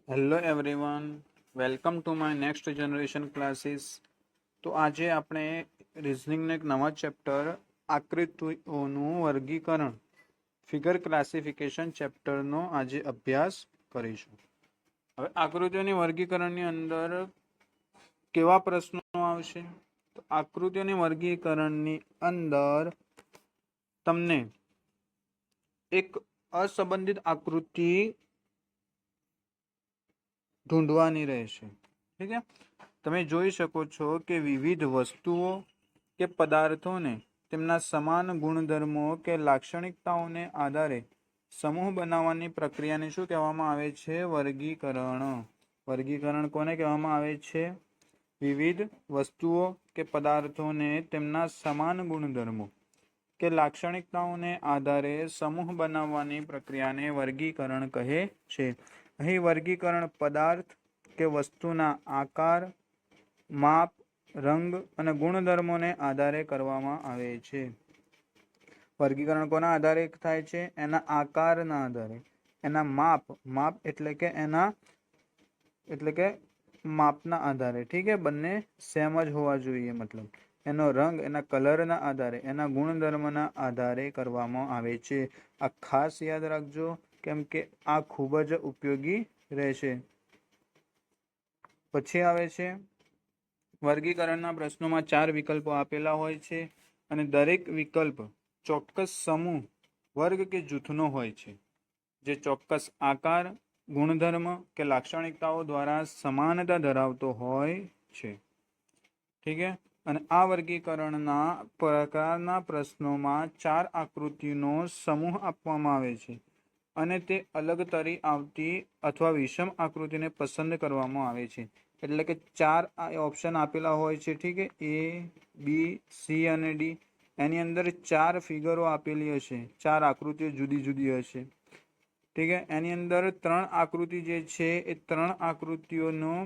Hello everyone, welcome to my next generation classes. તો આજે આપણે રિઝનિંગનો એક નવા ચેપ્ટર આકૃતિઓનું વર્ગીકરણ ફિગર ક્લાસિફિકેશન ચેપ્ટરનો આજે અભ્યાસ કરીશું. હવે આકૃતિઓની વર્ગીકરણની અંદર કેવા પ્રશ્નો આવશે? તો આકૃતિઓની વર્ગીકરણની અંદર તમને એક અસંબંધિત આકૃતિ ઢૂંઢવાની રહેશે. ઠીક છે, તમે જોઈ શકો છો કે વિવિધ વસ્તુઓ કે પદાર્થોને તેમના સમાન ગુણધર્મો કે લાક્ષણિકતાઓને આધારે સમૂહ બનાવવાની પ્રક્રિયાને શું કહેવામાં આવે છે? વર્ગીકરણ. વર્ગીકરણ કોને કહેવામાં આવે છે? વિવિધ વસ્તુઓ કે પદાર્થોને તેમના સમાન ગુણધર્મો કે લાક્ષણિકતાઓને આધારે સમૂહ બનાવવાની પ્રક્રિયાને વર્ગીકરણ કહે છે. અહીં વર્ગીકરણ પદાર્થ કે વસ્તુના આકાર, માપ, રંગ અને ગુણધર્મોને આધારે કરવામાં આવે છે. વર્ગીકરણ કોના આધારે થાય છે? એના આકારના આધારે, એના માપ એટલે કે માપના આધારે. ઠીક છે, બંને સેમ જ હોવા જોઈએ. મતલબ એનો રંગ એના કલરના આધારે, એના ગુણધર્મના આધારે કરવામાં આવે છે. આ ખાસ યાદ રાખજો, કેમ કે આ ખૂબ જ ઉપયોગી રહેશે. પછી આવે છે વર્ગીકરણના પ્રશ્નોમાં 4 વિકલ્પો આપેલા હોય છે અને દરેક વિકલ્પ ચોક્કસ સમૂહ, વર્ગ કે જૂથનો હોય છે, જે ચોક્કસ આકાર, ગુણધર્મ કે લાક્ષણિકતાઓ દ્વારા સમાનતા ધરાવતો હોય છે. ઠીક છે, અને આ વર્ગીકરણના પ્રકારના પ્રશ્નોમાં 4 આકૃતિનો સમૂહ આપવામાં આવે છે અને તે અલગ તરી આવતી અથવા વિષમ આકૃતિને પસંદ કરવામાં આવે છે. એટલે કે 4 ઓપ્શન આપેલા હોય છે. ઠીક છે, A, B, C અને D. એની અંદર 4 ફિગરો આપેલી હશે, 4 આકૃતિઓ જુદી જુદી હશે. ઠીક છે, એની અંદર 3 આકૃતિ જે છે એ 3 આકૃતિઓનો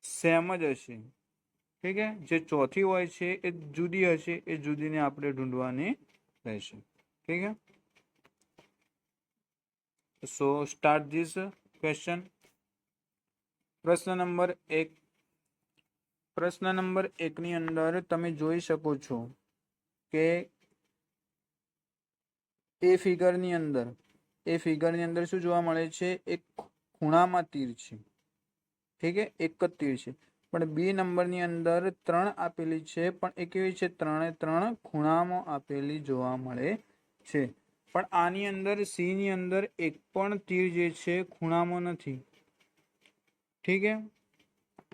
સેમ જ હશે. ઠીક છે, જે ચોથી હોય છે એ જુદી હશે, એ જુદીને આપણે ઢૂંઢવાની રહેશે. ઠીક છે, સો સ્ટાર્ટ ધીસ ક્વેશ્ચન. પ્રશ્ન નંબર 1. પ્રશ્ન નંબર 1 ની અંદર તમે જોઈ શકો છો કે એ ફિગરની અંદર શું જોવા મળે છે? એક ખૂણામાં તીર છે. ઠીક છે, એક જ તીર છે. પણ બી નંબરની અંદર 3 આપેલી છે, પણ એ કેવી છે? 3 ખૂણામાં આપેલી જોવા મળે છે. પણ આની અંદર સી ની અંદર એક પણ તીર જે છે ખૂણામાં નથી. ઠીક છે,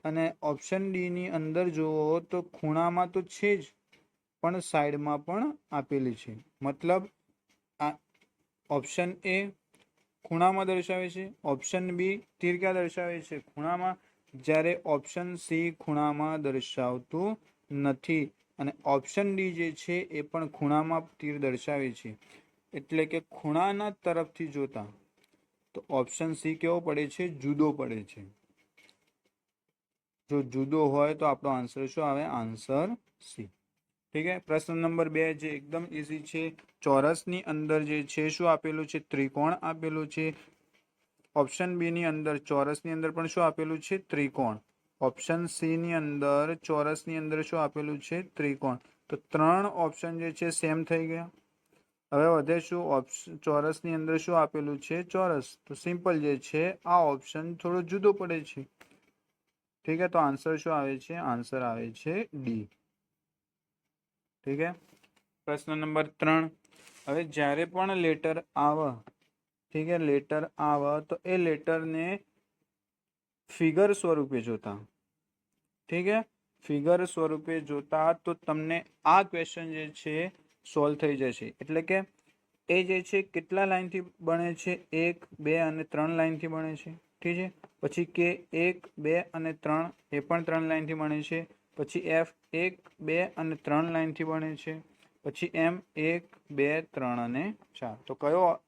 અને ઓપ્શન ડી ની અંદર જુઓ તો ખૂણામાં તો છે જ, પણ સાઈડમાં પણ આપેલી છે. મતલબ આ ઓપ્શન એ ખૂણામાં દર્શાવે છે, ઓપ્શન બી તીર ક્યાં દર્શાવે છે? ખૂણામાં. જ્યારે ઓપ્શન સી ખૂણામાં દર્શાવતું નથી, અને ઓપ્શન ડી જે છે એ પણ ખૂણામાં તીર દર્શાવે છે. એટલે કે ખૂણાના તરફથી જોતા તો ઓપ્શન સી કેવો પડે છે? જુદો પડે છે. જો જુદો હોય તો આપણો આન્સર શું આવે? Answer C. ઠીક છે, પ્રશ્ન નંબર 2 જે એકદમ ઇઝી છે. ચોરસની અંદર જે છે શું આપેલું છે? ત્રિકોણ આપેલું છે. ઓપ્શન બી ની અંદર ચોરસની અંદર પણ શું આપેલું છે? ત્રિકોણ. ઓપ્શન સી ની અંદર ચોરસની અંદર શું આપેલું છે? ત્રિકોણ. તો 3 ઓપ્શન જે છે સેમ થઈ ગયા. હવે વધે શું? ચોરસની અંદર શું આપેલું છે? ચોરસ. તો સિમ્પલ જે છે આ ઓપ્શન થોડો જુદો પડે છે. ઠીક છે, તો આન્સર શું આવે છે? આન્સર આવે છે ડી. ઠીક છે, પ્રશ્ન નંબર 3. હવે જ્યારે પણ લેટર આવે, ઠીક છે, લેટર આવે તો એ લેટરને ફિગર સ્વરૂપે જોતા. ઠીક છે, ફિગર સ્વરૂપે જોતા તો તમને આ ક્વેશ્ચન જે છે સોલ્વ થઈ જશે. એટલે કે એ જે છે કેટલા લાઈનથી બને છે? 1, 2 અને 3 લાઈનથી બને છે. ઠીક છે, પછી કે 1, 2 અને 3 એ પણ 3 લાઈનથી બને છે. પછી એફ 1, 2 અને 3 લાઈનથી બને છે. પછી એમ 1, 2, 3 અને 4. તો કયો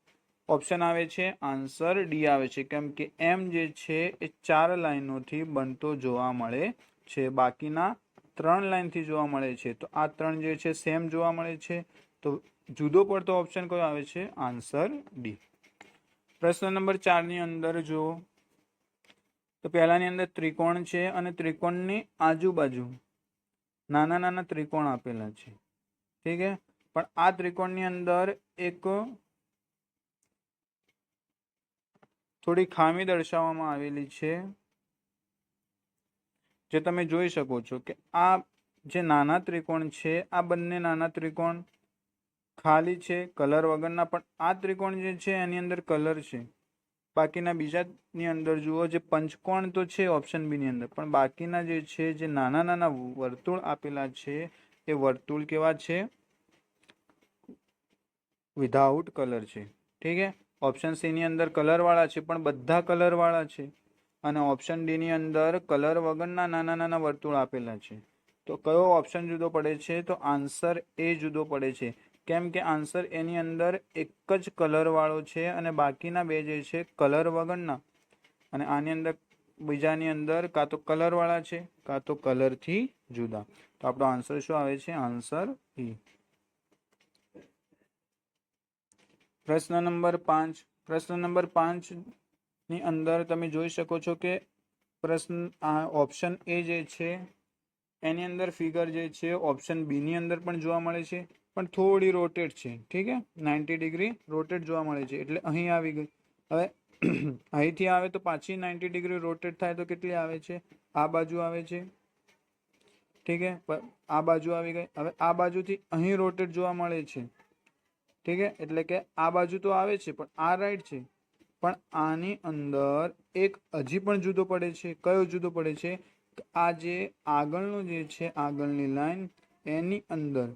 ઓપ્શન આવે છે? આન્સર ડી આવે છે, કેમ કે એમ જે છે એ 4 લાઈનોથી બનતો જોવા મળે છે, બાકીના 3 લાઈનથી જોવા મળે છે. તો આ 3 જે છે સેમ જોવા મળે છે. તો જુદો પડતો ઓપ્શન કયો આવે છે? Answer D. પ્રશ્ન નંબર 4 ની અંદર જો તો પહેલાની અંદર ત્રિકોણ છે અને ત્રિકોણની આજુબાજુ નાના નાના ત્રિકોણ આપેલા છે, ઠીક છે, પણ આ ત્રિકોણની અંદર એક થોડી ખામી દર્શાવવામાં આવેલી છે, જે તમે જોઈ શકો છો કે આ જે નાના ત્રિકોણ છે, આ બંને નાના ત્રિકોણ ખાલી છે, કલર વગરના, પણ આ ત્રિકોણ જે છે એની અંદર કલર છે. બાકીના બીજાની અંદર જુઓ, જે પંચકોણ તો છે ઓપ્શન બી ની અંદર, પણ બાકીના જે છે, જે નાના નાના વર્તુળ આપેલા છે, એ વર્તુળ કેવા છે? વિધાઉટ કલર છે, ઠીક છે. ઓપ્શન સી ની અંદર કલર વાળા છે, પણ બધા કલર વાળા છે, અને ઓપ્શન ડી ની અંદર કલર વગરના નાના નાના વર્તુળ આપેલા છે. તો કયો ઓપ્શન જુદો પડે છે? તો આન્સર એ જુદો પડે છે. કેમ કે આન્સર એની અંદર એક જ કલર વાળો છે અને બાકીના બે જે છે કલર વગરના, અને આની અંદર બીજાની અંદર કાં તો કલર વાળા છે કાં તો કલરથી જુદા. તો આપણો આન્સર શું આવે છે? આન્સર ઈ. પ્રશ્ન નંબર 5. પ્રશ્ન નંબર 5 ની અંદર તમે જોઈ શકો છો કે પ્રશ્ન ઓપ્શન એ જે છે એની અંદર ફિગર જે છે ઓપ્શન બી ની અંદર પણ જોવા મળે છે, પણ થોડી રોટેટ છે, ઠીક છે, 90 ડિગ્રી રોટેટ જોવા મળે છે, એટલે અહીં આવી ગઈ. હવે અહીંથી આવે તો પાછી 90 ડિગ્રી રોટેટ થાય તો કેટલી આવે છે? આ બાજુ આવે છે, ઠીક છે, આ બાજુ આવી ગઈ. હવે આ બાજુથી અહીં રોટેટ જોવા મળે છે, ઠીક છે, એટલે કે આ બાજુ તો આવે છે પણ આ રાઈટ છે, પણ આની અંદર એક હજી પણ જુદો પડે છે. કયો જુદો પડે છે? આ જે આગળનું જે છે આગળની લાઈન એની અંદર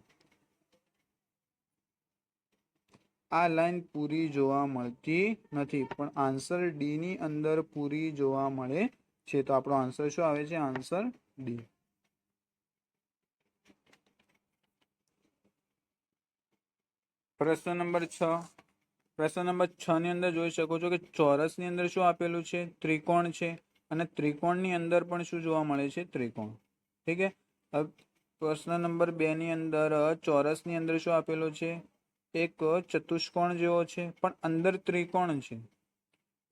આ લાઈન પૂરી જોવા મળતી નથી, પણ આન્સર ડી ની અંદર પૂરી જોવા મળે છે. તો આપણો આન્સર શું આવે છે? Answer D. પ્રશ્ન નંબર 6. પ્રશ્ન નંબર 6 ની અંદર જોઈ શકો છો કે ચોરસની અંદર શું આપેલું છે? ત્રિકોણ છે, અને ત્રિકોણની અંદર પણ શું જોવા મળે છે? ત્રિકોણ, ઠીક છે. હવે પ્રશ્ન નંબર 2 ની અંદર ચોરસની અંદર શું આપેલું છે? એક ચતુષ્કોણ જેવો છે, પણ અંદર ત્રિકોણ છે,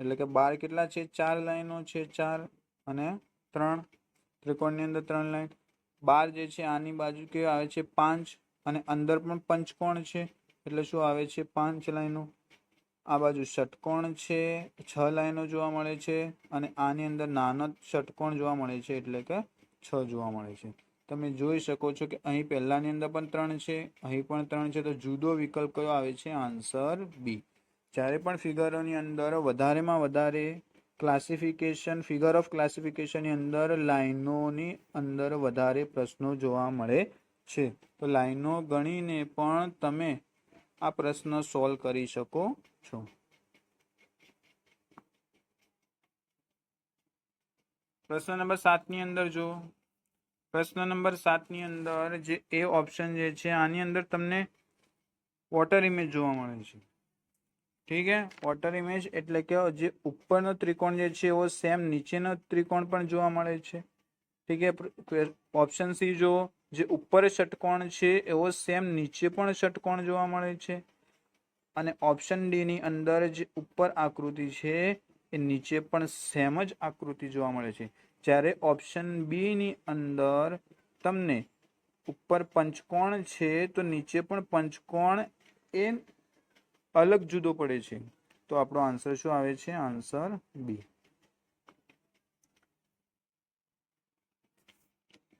એટલે કે બાર કેટલા છે? 4 લાઈનો છે, 4 અને 3. ત્રિકોણની અંદર 3 લાઈન. બાર જે છે આની બાજુ કેવી આવે છે? 5, અને અંદર પણ પંચકોણ છે, એટલે શું આવે છે? 5 લાઈનો. આ બાજુ ષટકોણ છે, 6 લાઈનો જોવા મળે છે, અને આની અંદર નાનો ષટકોણ જોવા મળે છે, એટલે કે 6 જોવા મળે છે. તમે જોઈ શકો છો કે અહીં પહેલાની અંદર પણ 3 છે, અહીં પણ 3 છે, તો જુદો વિકલ્પ કયો આવે છે? Answer B. જ્યારે પણ ફિગરોની અંદર વધારેમાં વધારે ક્લાસિફિકેશન, ફિગર ઓફ ક્લાસિફિકેશનની અંદર લાઈનોની અંદર વધારે પ્રશ્નો જોવા મળે છે, તો લાઈનો ગણીને પણ તમે આ પ્રશ્ન સોલ્વ કરી શકો છો. પ્રશ્ન નંબર 7 ની અંદર જો પ્રશ્ન નંબર 7 ની અંદર જે એ ઓપ્શન જે છે આની અંદર તમને વોટર ઇમેજ જોવા મળે છે, ઠીક છે. વોટર ઇમેજ એટલે કે જે ઉપરનો ત્રિકોણ જે છે એવો સેમ નીચેનો ત્રિકોણ પણ જોવા મળે છે, ઠીક છે. ઓપ્શન સી જો જે ઉપર ષટકોણ છે એવો સેમ નીચે પણ ષટકોણ જોવા મળે છે, અને ઓપ્શન ડી ની અંદર જે ઉપર આકૃતિ છે એ નીચે પણ સેમ જ આકૃતિ જોવા મળે છે. જ્યારે ઓપ્શન બી ની અંદર તમને ઉપર પંચકોણ છે તો નીચે પણ પંચકોણ એ અલગ જુદો પડે છે. તો આપણો આન્સર શું આવે છે? Answer B.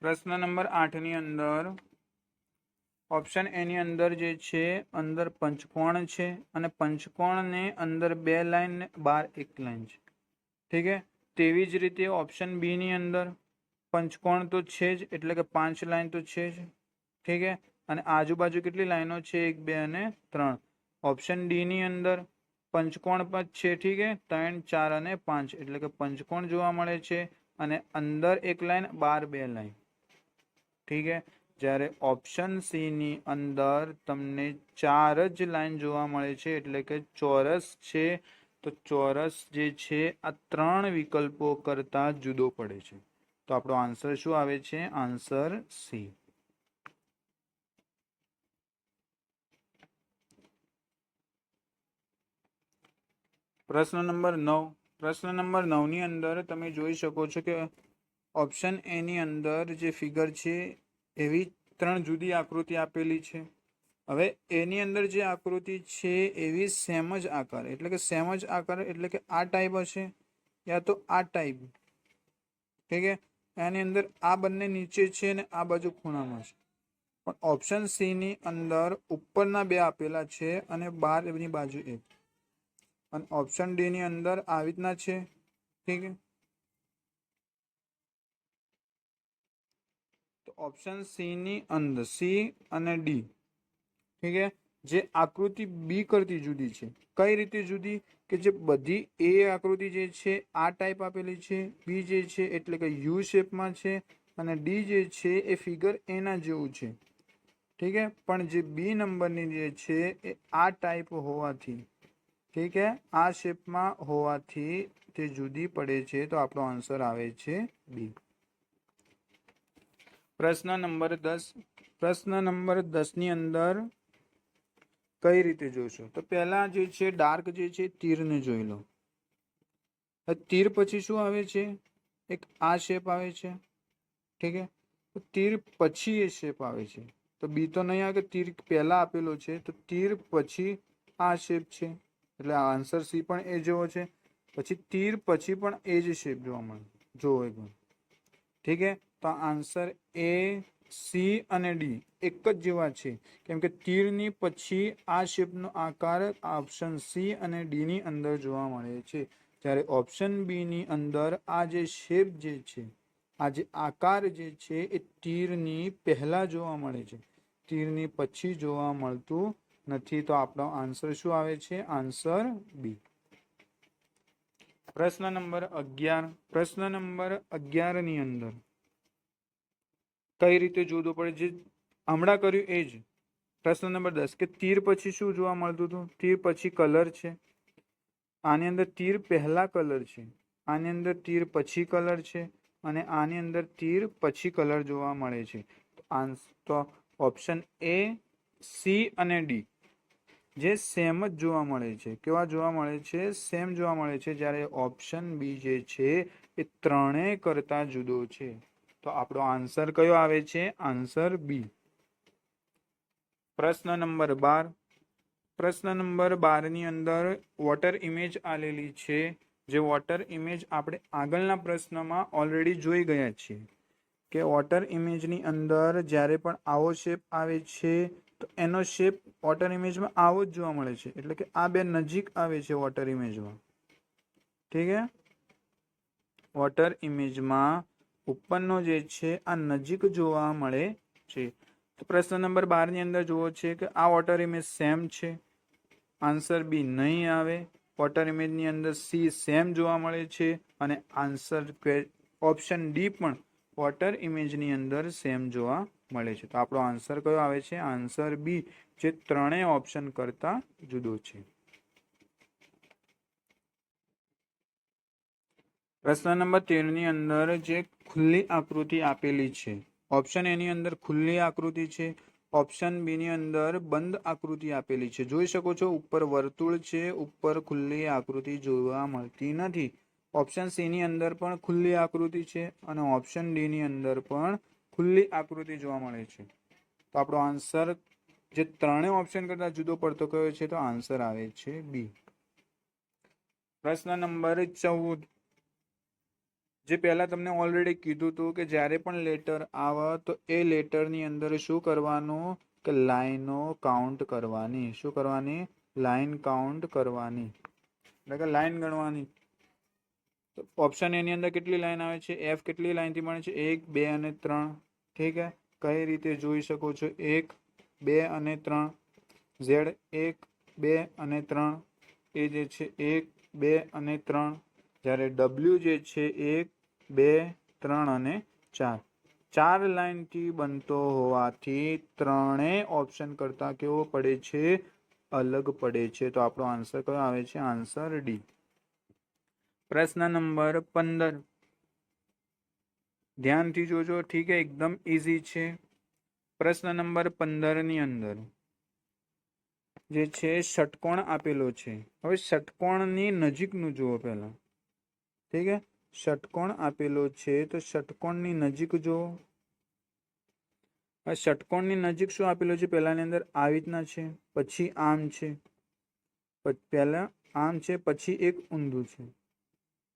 પ્રશ્ન નંબર 8 ની અંદર ઓપ્શન એ ની અંદર જે છે અંદર પંચકોણ છે, અને પંચકોણને અંદર 2 લાઈન ને બહાર 1 લાઈન છે, ઠીક છે. તેવી જ રીતે ઓપ્શન બી ની અંદર પંચકોણ તો છે જ, એટલે કે 5 લાઈન તો છે જ, ઠીક છે, અને આજુબાજુ કેટલી લાઈનો છે? 1, 2 અને 3. ઓપ્શન ડી ની અંદર પંચકોણ પણ છે, ઠીક છે, 3, 4 અને 5, એટલે કે પંચકોણ જોવા મળે છે, અને અંદર 1 લાઈન, બહાર 2 લાઈન, ઠીક છે. જ્યારે ઓપ્શન સી ની અંદર તમને 4 જ લાઈન જોવા મળે છે, એટલે કે ચોરસ છે, તો ચોરસ જે છે આ 3 વિકલ્પો કરતા જુદો પડે છે. તો આપણો આન્સર શું આવે છે? Answer C. પ્રશ્ન નંબર 9. પ્રશ્ન નંબર 9 ની અંદર તમે જોઈ શકો છો કે ઓપ્શન એ ની અંદર જે ફિગર છે એવી 3 જુદી આકૃતિ આપેલી છે. હવે એની અંદર જે આકૃતિ છે એવી સેમ જ આકાર, એટલે કે સેમ જ આકાર એટલે કે આ ટાઈપ હશે યા તો આ ટાઈપ. ઠીક છે, એની અંદર આ બંને નીચે છે ને આ બાજુ ખૂણામાં છે. પણ ઓપ્શન સી ની અંદર ઉપરના 2 આપેલા છે અને બહારની બાજુ 1. અને ઓપ્શન ડી ની અંદર આવી રીતના છે. ઠીક છે, તો ઓપ્શન સી ની અંદર સી અને ડી, ઠીક છે, જે આકૃતિ બી કરતી જુદી છે. કઈ રીતે જુદી? કે જે બધી એ આકૃતિ જે છે આ ટાઈપ આપેલી છે, બી જે છે એટલે કે યુ શેપમાં છે, અને ડી જે છે એ ફિગર એના જેવું છે. ઠીક છે, પણ જે બી નંબરની જે છે એ આ ટાઈપ હોવાથી, ઠીક છે, આ શેપમાં હોવાથી તે જુદી પડે છે. તો આપણો આન્સર આવે છે બી. પ્રશ્ન નંબર 10. પ્રશ્ન નંબર 10 ની અંદર કઈ રીતે જોશો? તો પહેલા જે છે ડાર્ક જે છે તીરને જોઈ લો. તીર પછી શું આવે છે? એક આ શેપ આવે છે. ઠીક છે, તો તીર પછી એ શેપ આવે છે. તો બી તો નહીં આવે કે તીર પહેલા આપેલો છે, તો તીર પછી આ શેપ છે એટલે આન્સર સી પણ એ જેવો છે. પછી તીર પછી પણ એ જ શેપ જોવા મળે જોવો. ઠીક છે, તો આન્સર એ, સી અને ડી એક જ જેવા છે, કેમ કે તીરની પછી આ શેપનો આકાર ઓપ્શન સી અને ડી ની અંદર જોવા મળે છે. જ્યારે ઓપ્શન બી ની અંદર આ જે શેપ જે છે, આ જે આકાર જે છે એ તીરની પહેલા જોવા મળે છે, તીરની પછી જોવા મળતું નથી. તો આપણો આન્સર શું આવે છે? Answer B. પ્રશ્ન નંબર 11. પ્રશ્ન નંબર 11 ની અંદર કઈ રીતે જોવું પડે? જે હમણાં કર્યું એ જ. પ્રશ્ન નંબર 10 કે તીર પછી શું જોવા મળતું હતું? તીર પછી કલર છે. આની અંદર તીર પહેલા કલર છે, આની અંદર તીર પછી કલર છે, અને આની અંદર તીર પછી કલર જોવા મળે છે. તો ઓપ્શન એ, સી અને ડી જે સેમ જ જોવા મળે છે. કેવા જોવા મળે છે? સેમ જોવા મળે છે. જ્યારે ઓપ્શન બી જે છે એ ત્રણેય કરતા જુદો છે. તો આપણો આન્સર કયો આવે છે? Answer B. પ્રશ્ન નંબર 12. પ્રશ્ન નંબર 12 ની અંદર વોટર ઇમેજ આલેલી છે. જે વોટર ઇમેજ આપણે આગળના પ્રશ્નમાં ઓલરેડી જોઈ ગયા છીએ કે વોટર ઇમેજની અંદર જ્યારે પણ આવો શેપ આવે છે તો એનો શેપ વોટર ઇમેજમાં આવો જ જોવા મળે છે. એટલે કે આ બે નજીક આવે છે વોટર ઇમેજમાં. ઠીક છે, વોટર ઇમેજમાં ઉપરનો જે છે આ નજીક જોવા મળે છે. તો પ્રશ્ન નંબર 12 ની અંદર જુઓ છે કે આ વોટર ઇમેજ સેમ છે. આન્સર બી નહીં આવે. વોટર ઇમેજની અંદર સી સેમ જોવા મળે છે, અને આન્સર ઓપ્શન ડી પણ વોટર ઇમેજની અંદર સેમ જોવા મળે છે. તો આપણો આન્સર કયો આવે છે? આન્સર બી, જે ત્રણેય ઓપ્શન કરતા જુદો છે. પ્રશ્ન નંબર 13 ની અંદર જે ખુલ્લી આકૃતિ આપેલી છે, ઓપ્શન એ ની અંદર ખુલ્લી આકૃતિ છે, ઓપ્શન બી ની અંદર બંધ આકૃતિ આપેલી છે. જોઈ શકો છો ઉપર વર્તુળ છે, ઉપર ખુલ્લી આકૃતિ જોવા મળતી નથી. ઓપ્શન સી ની અંદર પણ ખુલ્લી આકૃતિ છે, અને ઓપ્શન ડી ની અંદર પણ ખુલ્લી આકૃતિ જોવા મળે છે. તો આપણો આન્સર જે ત્રણેય ઓપ્શન કરતા જુદો પડતો કયો છે? તો આન્સર આવે છે બી. પ્રશ્ન નંબર 14. જે પહેલા તમને ઓલરેડી કીધું હતું કે જ્યારે પણ લેટર આવે તો એ લેટરની અંદર શું કરવાનું? કે લાઈનો કાઉન્ટ કરવાની. શું કરવાની? લાઈન કાઉન્ટ કરવાની, એટલે કે લાઈન ગણવાની. તો ઓપ્શન એ ની અંદર કેટલી લાઈન આવે છે? એફ કેટલી લાઈનથી મળે છે? 1, 2 અને 3. ઠીક છે, કઈ રીતે જોઈ શકો છો? 1, 2 અને 3. ઝેડ 1, 2 અને 3. એ જે છે 1, 2 અને 3. જ્યારે ડબલ્યુ જે છે 1, 2, 3 અને 4. 4 લાઈનથી બનતો હોવાથી ત્રણેય ઓપ્શન કરતા કેવો પડે છે? અલગ પડે છે. તો આપણો આન્સર કયો આવે છે? Answer D. પ્રશ્ન નંબર 15. ધ્યાનથી જોજો. ઠીક છે, એકદમ ઈઝી છે. પ્રશ્ન નંબર 15 ની અંદર જે છે ષટકોણ આપેલો છે. હવે ષટકોણની નજીકનું જુઓ પહેલા. ઠીક છે, ષટકોણ આપેલો છે તો ષટકોણની નજીક જુઓ. હવે ષટકોણની નજીક શું આપેલું છે? પહેલાની અંદર આવી રીતના છે, પછી આમ છે, પહેલા આમ છે, પછી એક ઊંધું છે,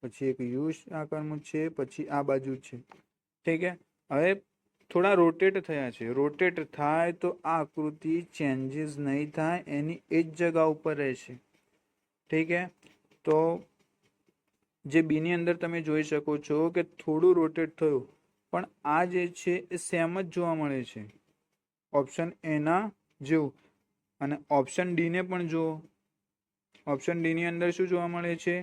પછી એક યુ આકારનું છે, પછી આ બાજુ છે. ઠીક છે, હવે થોડા રોટેટ થયા છે. રોટેટ થાય તો આ આકૃતિ ચેન્જીસ નહીં થાય, એની એ જ જગા ઉપર રહેશે. ઠીક છે, તો જે બીની અંદર તમે જોઈ શકો છો કે થોડું રોટેટ થયું, પણ આ જે છે એ સેમ જ જોવા મળે છે, ઓપ્શન એના જેવું. અને ઓપ્શન ડી ને પણ જુઓ. ઓપ્શન ડી ની અંદર શું જોવા મળે છે?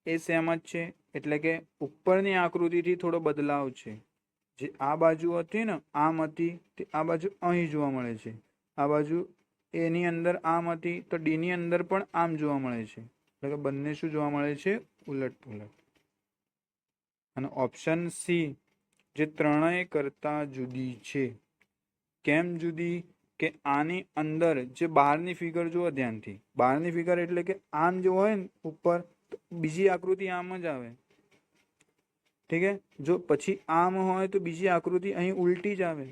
એ સેમ જ છે, એટલે કે ઉપરની આકૃતિથી થોડો બદલાવ છે. જે આ બાજુ હતી ને, આમ હતી, તે આ બાજુ અહીં જોવા મળે છે. આ બાજુ એની અંદર આમ હતી, તો ડી ની અંદર પણ આમ જોવા મળે છે. એટલે કે બંને શું જોવા મળે છે? ઉલટ પુલટ. અને ઓપ્શન સી, જે ત્રણેય કરતા જુદી છે. કેમ જુદી? કે આની અંદર જે બહારની ફિગર જુઓ ધ્યાનથી. બહારની ફિગર એટલે કે આમ જો હોય ને ઉપર, તો બીજી આકૃતિ આમ જ આવે. ઠીક છે, જો પછી આમ હોય તો બીજી આકૃતિ અહીં ઉલટી જ આવે.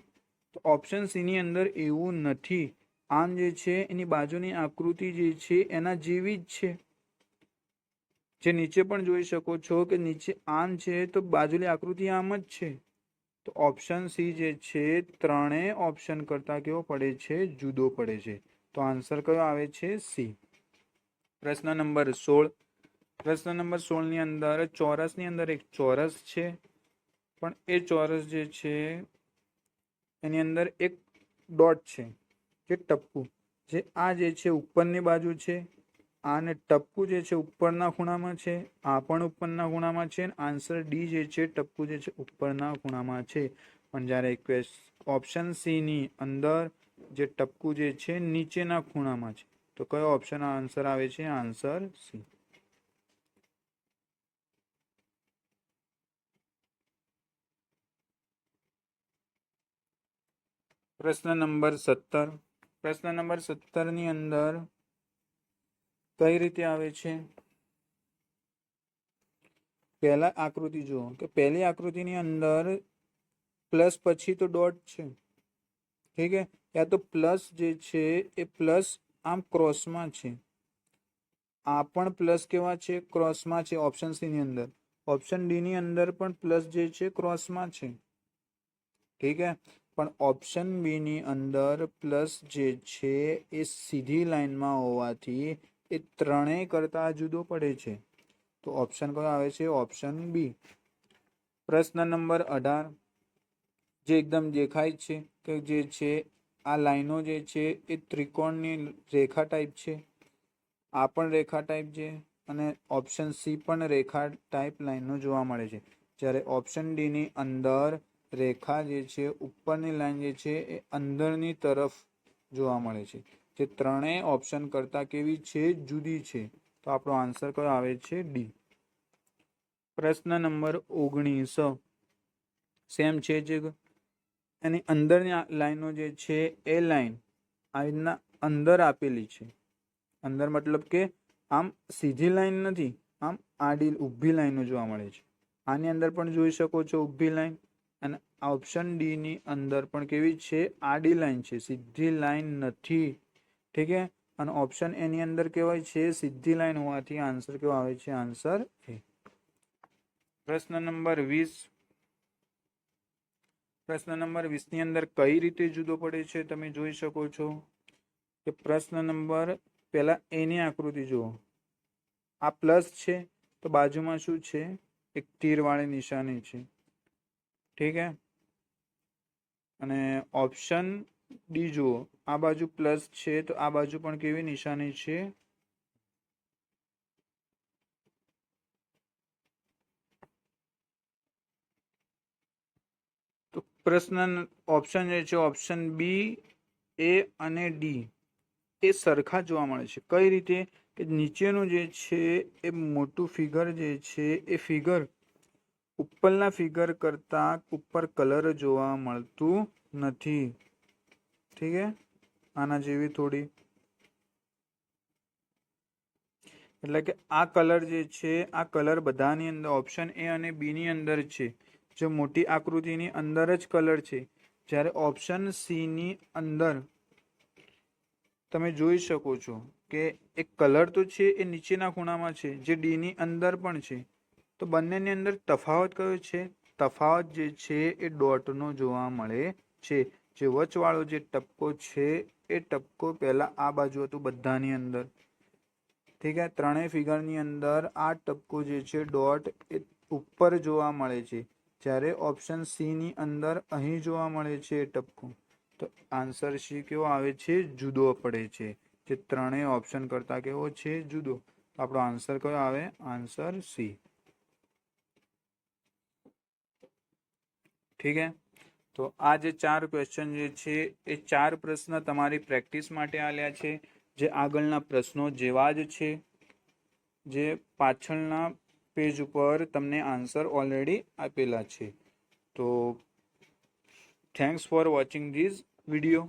તો ઓપ્શન સી ની અંદર એવું નથી. આમ જે છે એની બાજુની આકૃતિ જે છે એના જેવી જ છે. જે નીચે પણ જોઈ શકો છો કે નીચે આમ છે તો બાજુની આકૃતિ આમ જ છે. તો ઓપ્શન સી જે છે ત્રણેય ઓપ્શન કરતા કેવો પડે છે? જુદો પડે છે. તો આન્સર કયો આવે છે? સી. પ્રશ્ન નંબર 16. પ્રશ્ન નંબર 16 ની અંદર ચોરસની અંદર એક ચોરસ છે, પણ એ ચોરસ જે છે એની અંદર એક ડોટ છે, જે ટપકું, જે આ જે છે ઉપરની બાજુ છે. આને ટપકું જે છે ઉપરના ખૂણામાં છે, આ પણ ઉપરના ખૂણામાં છે. આન્સર ડી જે છે ટપકું જે છે ઉપરના ખૂણામાં છે. પણ જ્યારે ઓપ્શન સી ની અંદર જે ટપકું જે છે નીચેના ખૂણામાં છે. તો કયો ઓપ્શન આન્સર આવે છે? Answer C. પ્રશ્ન નંબર 17. પ્રશ્ન નંબર 17 ની અંદર કઈ રીતે આવે છે? પહેલા આકૃતિ જુઓ કે પહેલી આકૃતિની અંદર પ્લસ પછી તો ડોટ છે. ઠીક છે, ત્યાં તો પ્લસ જે છે એ પ્લસ આમ ક્રોસમાં છે. આ પણ પ્લસ કેવા છે? ક્રોસમાં છે. ઓપ્શન સી ની અંદર. ઓપ્શન ડી ની અંદર પણ પ્લસ જે છે ક્રોસમાં છે. ઠીક છે, પણ ઓપ્શન બી ની અંદર પ્લસ જે છે એ સીધી લાઈનમાં હોવાથી એ ત્રણેય કરતા જુદો પડે છે. તો ઓપ્શન કયો આવે છે? Option B. પ્રશ્ન નંબર 18, જે એકદમ દેખાય છે કે જે છે આ લાઈનો જે છે એ ત્રિકોણની રેખા ટાઈપ છે. આ પણ રેખા ટાઈપ છે, અને ઓપ્શન સી પણ રેખા ટાઈપ લાઈનો જોવા મળે છે. જ્યારે ઓપ્શન ડી ની અંદર રેખા જે છે ઉપરની લાઈન જે છે એ અંદરની તરફ જોવા મળે છે. જે ત્રણેય ઓપ્શન કરતા કેવી છે? જુદી છે. તો આપણો આન્સર કયો આવે છે? ડી. પ્રશ્ન નંબર 19. સેમ છે, જે એની અંદરની લાઈનો જે છે એ લાઈન આ રીતના અંદર આપેલી છે. અંદર મતલબ કે આમ સીધી લાઈન નથી, આમ આડી ઊભી લાઈનો જોવા મળે છે. આની અંદર પણ જોઈ શકો છો ઊભી લાઈન. અને ઓપ્શન ડી ની અંદર પણ કેવી છે? આડી લાઈન છે, સીધી લાઈન નથી. ઠીક છે, અને ઓપ્શન એ ની અંદર કેવાય છે સીધી લાઈન હોવાથી આન્સર કેવો આવે છે? આન્સર એ. પ્રશ્ન નંબર 20. પ્રશ્ન નંબર 20 ની અંદર કઈ રીતે જુદો પડે છે તમે જોઈ શકો છો કે પ્રશ્ન નંબર પહેલા એની આકૃતિ જુઓ. આ પ્લસ છે તો બાજુમાં શું છે? એક તીરવાળી નિશાની છે. ઠીક છે, અને ઓપ્શન ડી જુઓ. આ બાજુ પ્લસ છે તો આ બાજુ પણ કેવી નિશાની છે? તો પ્રશ્ન ઓપ્શન જે છે ઓપ્શન બી, એ અને ડી એ સરખા જોવા મળે છે. કઈ રીતે? કે નીચેનું જે છે એ મોટું ફિગર જે છે એ ફિગર ઉપરના ફિગર કરતા ઉપર કલર જોવા મળતું નથી. ઠીક છે, આના જેવી થોડી. એટલે કે આ કલર જે છે આ કલર બધાની અંદર ઓપ્શન એ અને બી ની અંદર છે, જે મોટી આકૃતિની અંદર જ કલર છે. જ્યારે ઓપ્શન સી ની અંદર તમે જોઈ શકો છો કે એક કલર તો છે એ નીચેના ખૂણામાં છે, જે ડી ની અંદર પણ છે. તો બંનેની અંદર તફાવત કયો છે? તફાવત જે છે એ ડોટનો જોવા મળે છે. જે વચવાળો જે ટપકો છે એ ટપકો પહેલા આ બાજુ હતું બધાની અંદર. ઠીક છે, ત્રણેય ફિગરની અંદર આ ટપકો જે છે ડોટ એ ઉપર જોવા મળે છે, જ્યારે ઓપ્શન સી ની અંદર અહીં જોવા મળે છે એ ટપકો. તો આન્સર સી કેવો આવે છે? જુદો પડે છે. જે ત્રણેય ઓપ્શન કરતા કેવો છે? જુદો. આપણો આન્સર કયો આવે? Answer C. ઠીક છે, તો આ જે 4 ક્વેશ્ચન જે છે એ 4 પ્રશ્ન તમારી પ્રેક્ટિસ માટે આલ્યા છે, જે આગળના પ્રશ્નો જેવા જ છે, જે પાછળના પેજ ઉપર તમને આન્સર ઓલરેડી આપેલા છે. તો thanks for watching this video.